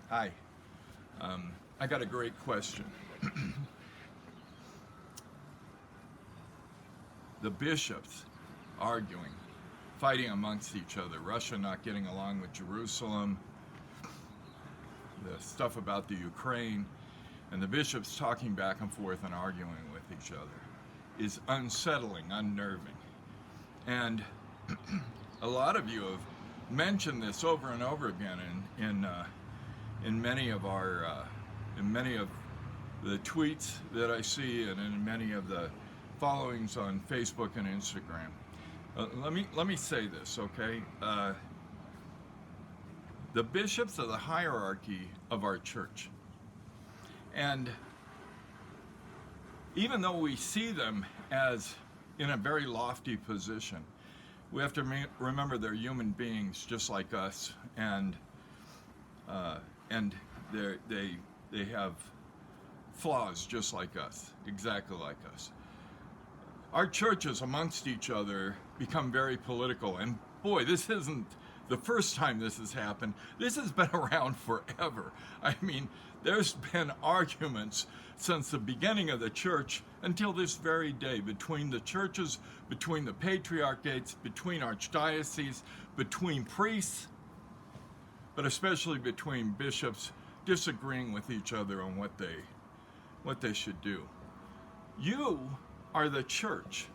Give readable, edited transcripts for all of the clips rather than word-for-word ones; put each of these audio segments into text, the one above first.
Hi. I got a great question. The bishops arguing, fighting amongst each other, Russia not getting along with Jerusalem, the stuff about the Ukraine, and the bishops talking back and forth and arguing with each other is unsettling, unnerving. And a lot of you have mentioned this over and over again in many of the tweets that I see, and in many of the followings on Facebook and Instagram. Let me say this, okay? The bishops are the hierarchy of our church, and even though we see them as in a very lofty position, we have to remember they're human beings just like us, and they have flaws just like us, exactly like us. Our churches amongst each other become very political, and boy, this isn't the first time this has happened. This has been around forever. I mean, there's been arguments since the beginning of the church until this very day between the churches, between the patriarchates, between archdioceses, between priests, but especially between bishops disagreeing with each other on what they should do. You are the church.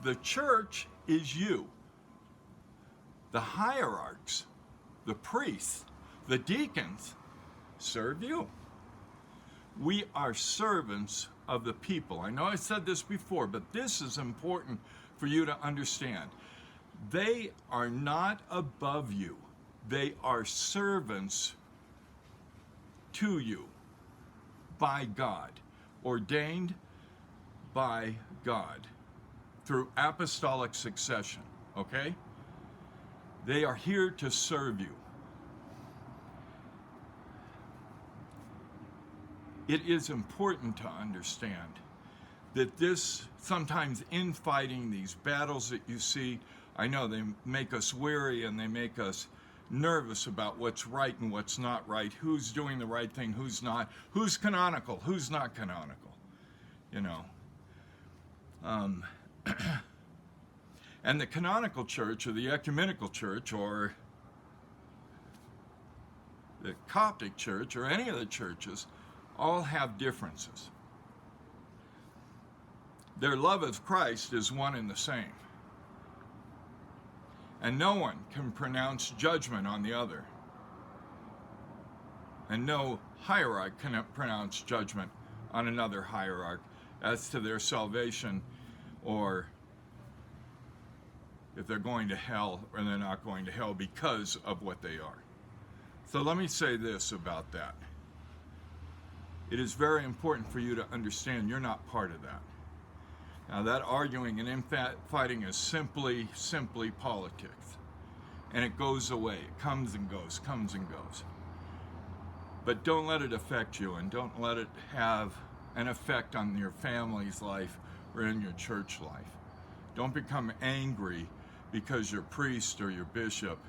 The church is you. The hierarchs, the priests, the deacons serve you. We are servants of the people. I know I said this before, but this is important for you to understand. They are not above you. They are servants to you by God, ordained by God through apostolic succession, okay? They are here to serve you. It is important to understand that this, sometimes infighting, these battles that you see, I know they make us weary and they make us nervous about what's right and what's not right, who's doing the right thing, who's not, who's canonical, who's not canonical, you know. And the canonical church, or the ecumenical church, or the Coptic church, or any of the churches, all have differences. Their love of Christ is one and the same. And no one can pronounce judgment on the other. And no hierarch can pronounce judgment on another hierarch as to their salvation, or if they're going to hell or they're not going to hell because of what they are. So let me say this about that. It is very important for you to understand you're not part of that. Now, that arguing and infighting is simply politics. And it goes away. It comes and goes, comes and goes. But don't let it affect you, and don't let it have an effect on your family's life or in your church life. Don't become angry because your priest or your bishop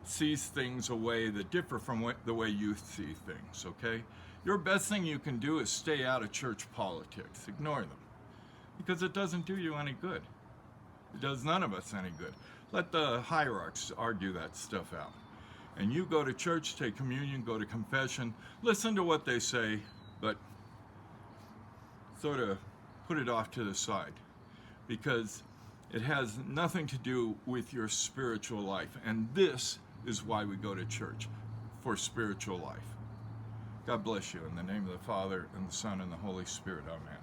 sees things a way that differ from the way you see things, okay? Your best thing you can do is stay out of church politics. Ignore them, because it doesn't do you any good. It does none of us any good. Let the hierarchs argue that stuff out. And you go to church, take communion, go to confession, listen to what they say, but sort of put it off to the side, because it has nothing to do with your spiritual life. And this is why we go to church, for spiritual life. God bless you. In the name of the Father, and the Son, and the Holy Spirit. Amen.